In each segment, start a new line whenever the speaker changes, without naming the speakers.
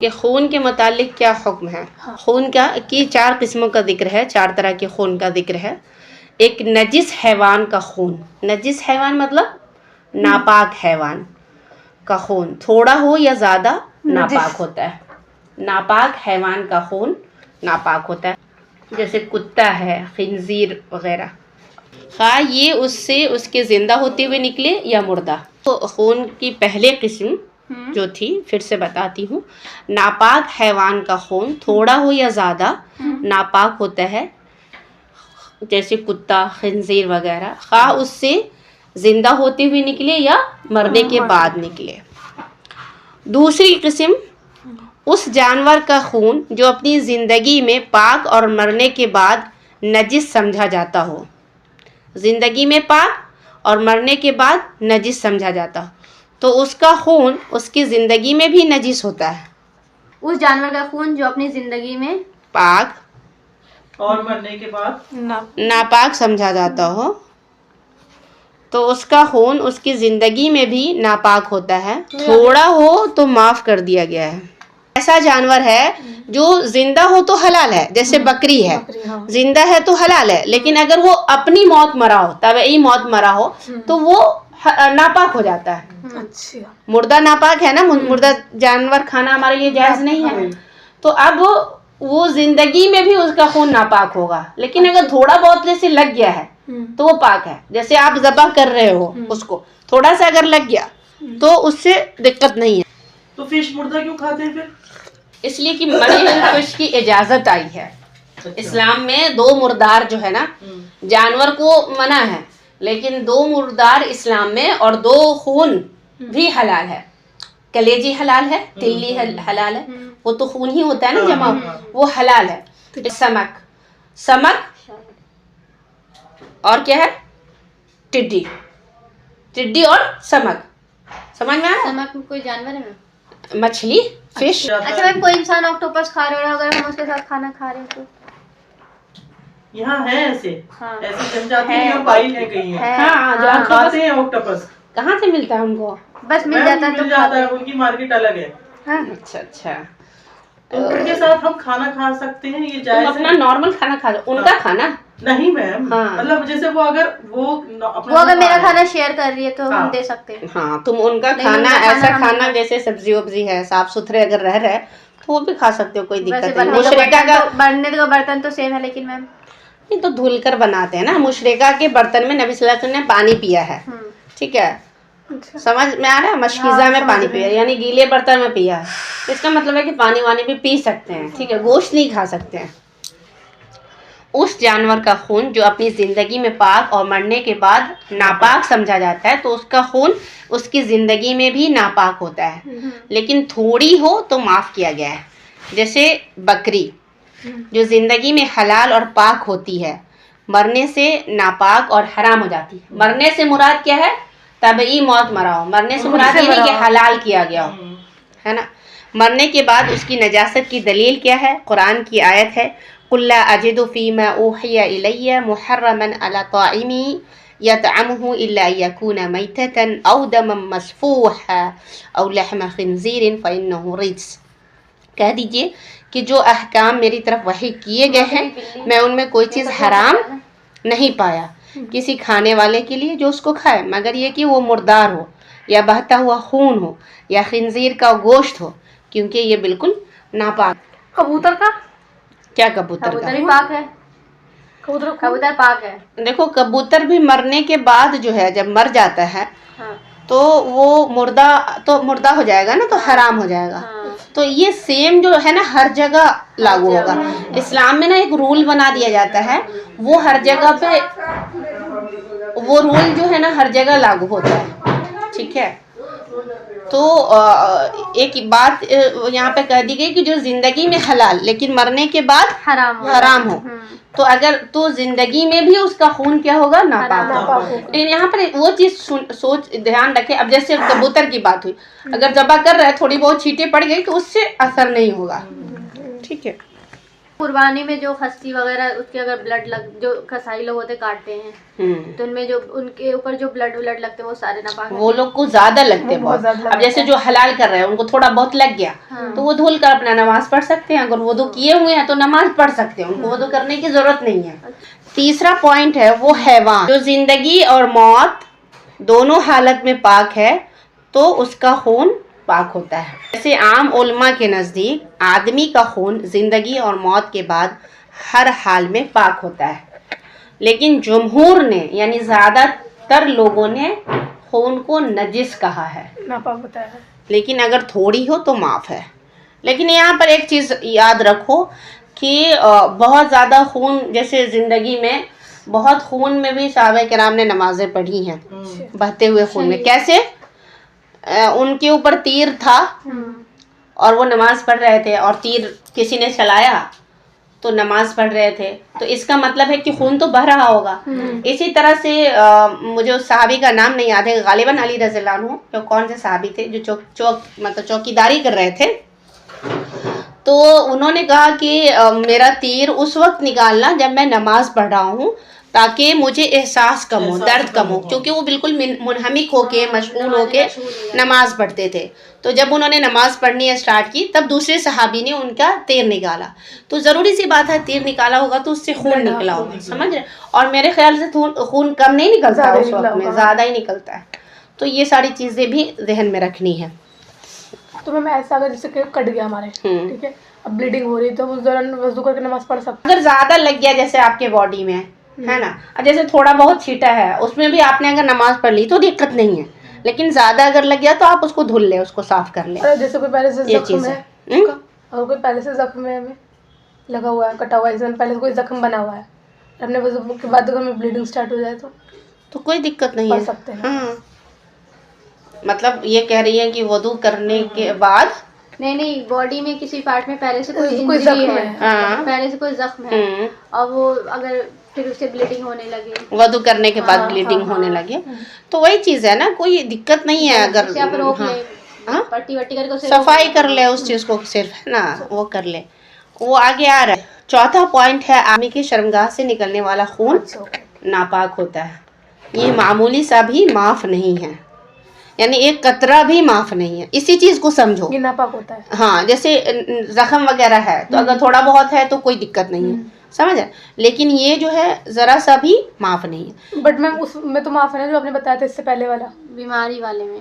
کہ خون کے متعلق کیا حکم ہے. خون کی 4 قسموں کا ذکر ہے، 4 طرح کے خون کا ذکر ہے. ایک نجس حیوان کا خون، نجس حیوان مطلب ناپاک حیوان کا خون، تھوڑا ہو یا زیادہ ناپاک ہوتا ہے. ناپاک حیوان کا خون ناپاک ہوتا ہے، جیسے کتا ہے، خنزیر وغیرہ، خواہ یہ اس کے زندہ ہوتے ہوئے نکلے یا مردہ. تو خون کی پہلے قسم جو تھی، پھر سے بتاتی ہوں، ناپاک حیوان کا خون تھوڑا ہو یا زیادہ ناپاک ہوتا ہے، جیسے کتا، خنزیر وغیرہ، خواہ اس سے زندہ ہوتے ہوئے نکلے یا مرنے کے بعد نکلے. دوسری قسم اس جانور کا خون جو اپنی زندگی میں پاک اور مرنے کے بعد نجس سمجھا جاتا ہو. زندگی میں پاک اور مرنے کے بعد نجس سمجھا جاتا ہو تو اس کا خون اس کی زندگی میں بھی نجس ہوتا ہے.
اس جانور کا خون جو اپنی زندگی میں
پاک
اور مرنے کے بعد
ناپاک سمجھا جاتا ہو تو اس کا خون اس کی زندگی میں بھی ناپاک ہوتا ہے. تھوڑا ہو تو معاف کر دیا گیا ہے. ایسا جانور ہے جو زندہ ہو تو حلال ہے، جیسے بکری ہے، زندہ ہے تو حلال ہے، لیکن اگر وہ اپنی موت مرا ہو، طبعی موت مرا ہو تو وہ ناپاک ہو جاتا ہے. مردہ ناپاک ہے نا، مردہ جانور کھانا ہمارے لیے جائز نہیں ہے. تو اب وہ زندگی میں بھی اس کا خون ناپاک ہوگا، لیکن اگر تھوڑا بہت جیسے لگ گیا ہے تو وہ پاک ہے. جیسے آپ ذبح کر رہے ہو، اس کو تھوڑا سا اگر لگ گیا تو اس سے دقت نہیں ہے.
تو فش مردہ کیوں کھاتے ہیں پھر؟
اس لیے کہ مرے ہوئے فش کی اجازت آئی ہے. اسلام میں 2 مردار جو ہے نا، جانور کو منع ہے، لیکن 2 مردار اسلام میں، اور 2 خون بھی حلال ہے. کلیجی حلال ہے، تلی حلال ہے، وہ تو خون ہی ہوتا ہے نا جمع، وہ حلال ہے. سمک اور کیا ہے، ٹڈی اور سمک. سمجھ میں آیا؟
سمک کوئی جانور ہے؟
مچھلی، فش.
اچھا میم، کوئی انسان آکٹوپس کھا رہا ہے، اگر ہم اس کے ساتھ کھانا کھا رہے ہیں تو
یہاں ہے ایسے جنجاتی ہیں، پائی ہیں کہیں ہیں.
ہاں، جو
کھاتے ہیں آکٹوپس.
کہاں سے ملتا ہے ہم کو؟
بس مل جاتا ہے
مل جاتا ہے، ان کی مارکیٹ الگ ہے.
اچھا.
تو ان کے ساتھ ہم کھانا کھا سکتے ہیں، یہ
تم
جائز
اپنا
ہے؟
نارمل کھانا کھا لو، ان کا کھانا
نہیں میم، مطلب جیسے وہ اگر
اگر میرا کھانا شیئر کر رہی ہے تو ہم دے سکتے ہیں.
ہاں، تم ان کا کھانا، ایسا کھانا جیسے سبزی وبزی ہے، صاف ستھرے اگر رہ رہے تو وہ بھی کھا سکتے ہو، کوئی دقت نہیں. مشرکہ کا
بننے کا برتن تو سیم ہے، لیکن میم
نہیں تو دھل کر بناتے ہیں نا. مشرکہ کے برتن میں نبی صلی اللہ علیہ وسلم نے پانی پیا ہے، ٹھیک ہے، سمجھ میں آ رہا ہے؟ مشکیزہ میں پانی پیا، یعنی گیلے برتن میں پیا ہے. اس کا مطلب ہے کہ پانی وانی بھی پی سکتے ہیں، ٹھیک ہے، گوشت نہیں کھا سکتے ہیں. اس جانور کا خون جو اپنی زندگی میں پاک اور مرنے کے بعد ناپاک سمجھا جاتا ہے تو اس کا خون اس کی زندگی میں بھی ناپاک ہوتا ہے، لیکن تھوڑی ہو تو معاف کیا گیا ہے. جیسے بکری جو زندگی میں حلال اور پاک ہوتی ہے، مرنے سے ناپاک اور حرام ہو جاتی ہے. مرنے سے مراد کیا ہے؟ طبعی موت مرا ہو. مرنے سے مراد یہ نہیں کہ حلال کیا گیا ہو، ہے نا. مرنے کے بعد اس کی نجاست کی دلیل کیا ہے؟ قرآن کی آیت ہے، قُلْ لَا أَجِدُ فِي مَا أُوحِيَ إِلَيَّ مُحَرَّمًا عَلَى طَاعِمٍ يَطْعَمُهُ إِلَّا أَن يَكُونَ مَيْتَةً أَوْ دَمًا مَّسْفُوحًا أَوْ لَحْمَ خِنزِيرٍ فَإِنَّهُ رِجْسٌ. کہہ دیجئے کہ جو احکام میری طرف وحی کیے گئے ہیں، میں ان میں کوئی چیز حرام نہیں پایا کسی کھانے والے کے لیے جو اس کو کھائے، مگر یہ کہ وہ مردار ہو، یا بہتا ہوا خون ہو، یا خنزیر کا گوشت ہو، کیونکہ یہ بالکل ناپاک.
کبوتر کا
کیا کبوتر کا؟
کبوتر پاک ہے. کبوتر پاک ہے.
دیکھو، کبوتر بھی مرنے کے بعد جو ہے، جب مر جاتا ہے تو وہ مردہ ہو جائے گا نا، تو حرام ہو جائے گا. تو یہ سیم جو ہے نا ہر جگہ لاگو ہوگا. اسلام میں نا ایک رول بنا دیا جاتا ہے، وہ ہر جگہ پہ، وہ رول جو ہے نا ہر جگہ لاگو ہوتا ہے، ٹھیک ہے. تو ایک بات یہاں پہ کہہ دی گئی کہ جو زندگی میں حلال لیکن مرنے کے بعد حرام ہو، تو اگر تو زندگی میں بھی اس کا خون کیا ہوگا؟ ناپاک ہوگا. لیکن یہاں پر وہ چیز سوچ دھیان رکھے. اب جیسے کبوتر کی بات ہوئی، اگر ذبح کر رہے تھوڑی بہت چھینٹیں پڑ گئی تو اس سے اثر نہیں ہوگا، ٹھیک ہے.
قربانی میں جو خصی وغیرہ اس کے اگر بلڈ جو کسائی لوگ ہوتے کاٹتے ہیں تو ان میں جو ان کے اوپر جو بلڈ لگتے ہیں وہ سارے ناپاک ہیں.
وہ لوگ کو زیادہ لگتے ہیں بہت. اب جیسے جو حلال کر رہے ہیں ان کو تھوڑا بہت لگ گیا تو وہ دھل کر اپنا نماز پڑھ سکتے ہیں. اگر وضو کیے ہوئے ہیں تو نماز پڑھ سکتے ہیں, ان کو وضو کرنے کی ضرورت نہیں ہے. تیسرا پوائنٹ ہے وہ حیوان جو زندگی اور موت دونوں حالت میں پاک ہے تو اس کا خون پاک ہوتا ہے. جیسے عام علماء کے نزدیک آدمی کا خون زندگی اور موت کے بعد ہر حال میں پاک ہوتا ہے, لیکن جمہور نے یعنی زیادہ تر لوگوں نے خون کو نجس کہا ہے,
ناپاک ہوتا ہے,
لیکن اگر تھوڑی ہو تو معاف ہے. لیکن یہاں پر ایک چیز یاد رکھو کہ بہت زیادہ خون, جیسے زندگی میں بہت خون میں بھی صحابہ کرام نے نمازیں پڑھی ہیں, بہتے ہوئے خون میں. کیسے؟ ان کے اوپر تیر تھا اور وہ نماز پڑھ رہے تھے, اور تیر کسی نے چلایا تو نماز پڑھ رہے تھے, تو اس کا مطلب ہے کہ خون تو بہہ رہا ہوگا. اسی طرح سے مجھے اس صحابی کا نام نہیں یاد ہے, غالباً علی رضی اللہ عنہ, جو کون سے صحابی تھے جو چوکیداری کر رہے تھے, تو انہوں نے کہا کہ میرا تیر اس وقت نکالنا جب میں نماز پڑھ رہا ہوں تاکہ مجھے احساس کم ہو, درد کم ہو, کیونکہ وہ بالکل منہمک ہو کے مشغول ہو کے نماز پڑھتے تھے. تو جب انہوں نے نماز پڑھنی اسٹارٹ کی تب دوسرے صحابی نے ان کا تیر نکالا, تو ضروری سی بات ہے تیر نکالا ہوگا تو اس سے خون نکلا ہوگا, سمجھ رہے؟ اور میرے خیال سے خون کم نہیں نکلتا اس وقت میں, زیادہ ہی نکلتا ہے. تو یہ ساری چیزیں بھی ذہن میں رکھنی ہے.
تو میں ایسا اگر جیسے کہ کٹ گیا ہمارے, ٹھیک ہے, اب بلیڈنگ ہو رہی تو وضو کر کے نماز پڑھ سکتے.
اگر زیادہ لگ گیا جیسے آپ کے باڈی میں ہے نا, جیسے تھوڑا بہت چھیٹا ہے اس میں بھی آپ نے اگر نماز پڑھ لی تو دقت نہیں ہے, لیکن زیادہ اگر لگ گیا تو آپ اس کو دھل لیں, اس کو صاف کر لیں.
جیسے کوئی پہلے سے زخم ہے, اگر کوئی پہلے سے زخم ہے ہمیں لگا ہوا ہے, کٹا ہوا ہے, پہلے سے کوئی زخم بنا ہوا ہے, ہم نے وضو کے بعد اگر ہمیں بلیڈنگ اسٹارٹ ہو جائے تو
کوئی دقت نہیں
پڑھ
ہے.
سکتے ہیں.
مطلب یہ کہہ رہی ہے کہ وضو کرنے کے بعد
نہیں باڈی میں کسی پارٹ میں پہلے سے کوئی انجری ہے, پہلے سے کوئی زخم ہے, اور وہ اگر پھر اس سے بلیڈنگ ہونے لگے,
وضو کرنے کے بعد بلیڈنگ ہونے لگے, تو وہی چیز ہے نا, کوئی دقت نہیں ہے. اگر
پٹی وٹی کر کے
صفائی کر لے اس چیز کو, صرف ہے نا وہ کر لے. وہ آگے آ رہا ہے. چوتھا پوائنٹ ہے آدمی کی شرمگاہ سے نکلنے والا خون ناپاک ہوتا ہے. یہ معمولی سا بھی معاف نہیں ہے, یعنی ایک قطرہ بھی معاف نہیں ہے. اسی چیز کو سمجھو,
یہ ناپاک ہوتا ہے.
ہاں, جیسے زخم وغیرہ ہے تو اگر تھوڑا بہت ہے تو کوئی دقت نہیں ہے, سمجھ, لیکن یہ جو ہے ذرا سا بھی معاف نہیں ہے.
بٹ میم اس میں تو معاف ہے نا جو آپ نے بتایا تھا اس سے پہلے والا,
بیماری والے میں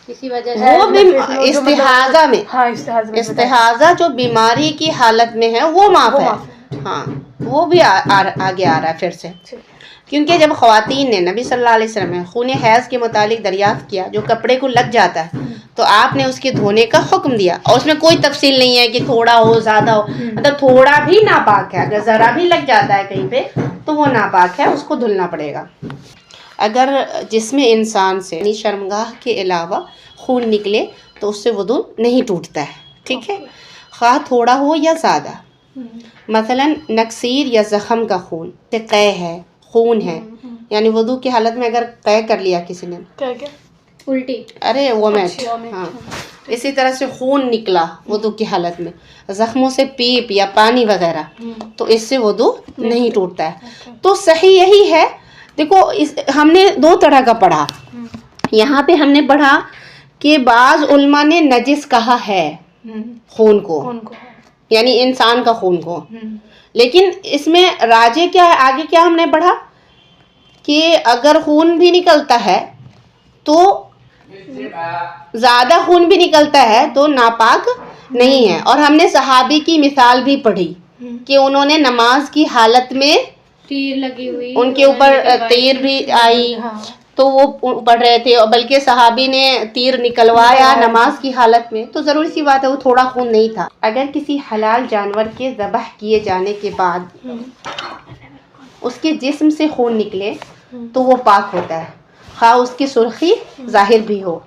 کسی وجہ سے,
وہ بھی استحاضہ میں,
ہاں
استحاضہ جو بیماری کی حالت میں ہے وہ معاف ہے. ہاں, وہ بھی آگے آ رہا ہے پھر سے, کیونکہ جب خواتین نے نبی صلی اللہ علیہ وسلم نے خون حیض کے متعلق دریافت کیا جو کپڑے کو لگ جاتا ہے تو آپ نے اس کے دھونے کا حکم دیا, اور اس میں کوئی تفصیل نہیں ہے کہ تھوڑا ہو زیادہ ہو, مطلب تھوڑا بھی ناپاک ہے, اگر ذرا بھی لگ جاتا ہے کہیں پہ تو وہ ناپاک ہے, اس کو دھلنا پڑے گا. اگر جسم انسان سے یعنی شرمگاہ کے علاوہ خون نکلے تو اس سے وضو نہیں ٹوٹتا ہے, ٹھیک ہے, خواہ تھوڑا ہو یا زیادہ. مثلا نکسیر یا زخم کا خون, قے ہے, خون ہے, یعنی وضو کی حالت میں اگر قے کر لیا کسی نے,
کیا
الٹی,
ارے وومیٹ, ہاں, اسی طرح سے خون نکلا وضو کی حالت میں, زخموں سے پیپ یا پانی وغیرہ, تو اس سے وضو نہیں ٹوٹتا ہے. تو صحیح یہی ہے. دیکھو ہم نے دو طرح کا پڑھا, یہاں پہ ہم نے پڑھا کہ بعض علماء نے نجس کہا ہے خون کو, یعنی انسان کا خون کو, لیکن اس میں راجے کیا ہے, آگے کیا ہم نے پڑھا کہ اگر خون بھی نکلتا ہے تو زیادہ خون بھی نکلتا ہے تو ناپاک نہیں ہے. اور ہم نے صحابی کی مثال بھی پڑھی کہ انہوں نے نماز کی حالت میں
تیر لگی ہوئی,
ان کے اوپر تیر بھی آئی تو وہ پڑھ رہے تھے, اور بلکہ صحابی نے تیر نکلوایا نماز کی حالت میں, تو ضروری سی بات ہے وہ تھوڑا خون نہیں تھا. اگر کسی حلال جانور کے ذبح کیے جانے کے بعد اس کے جسم سے خون نکلے تو وہ پاک ہوتا ہے, خواہ اس کی سرخی ظاہر بھی ہو.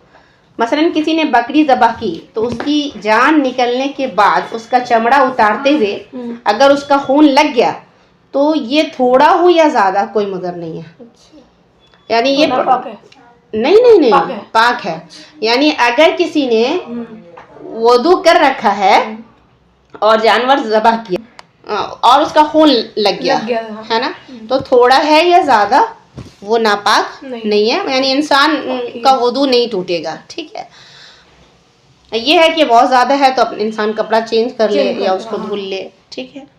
مثلا کسی نے بکری ذبح کی تو اس کی جان نکلنے کے بعد اس کا چمڑا اتارتے ہوئے اگر اس کا خون لگ گیا تو یہ تھوڑا ہو یا زیادہ کوئی مضر نہیں ہے, یعنی یہ نہیں پاک ہے. یعنی اگر کسی نے وضو کر رکھا ہے اور جانور ذبح کیا, اور اس کا خون لگ گیا ہے نا, تو تھوڑا ہے یا زیادہ وہ ناپاک نہیں ہے, یعنی انسان کا وضو نہیں ٹوٹے گا. ٹھیک ہے, یہ ہے کہ بہت زیادہ ہے تو انسان کپڑا چینج کر لے یا اس کو دھل لے. ٹھیک ہے.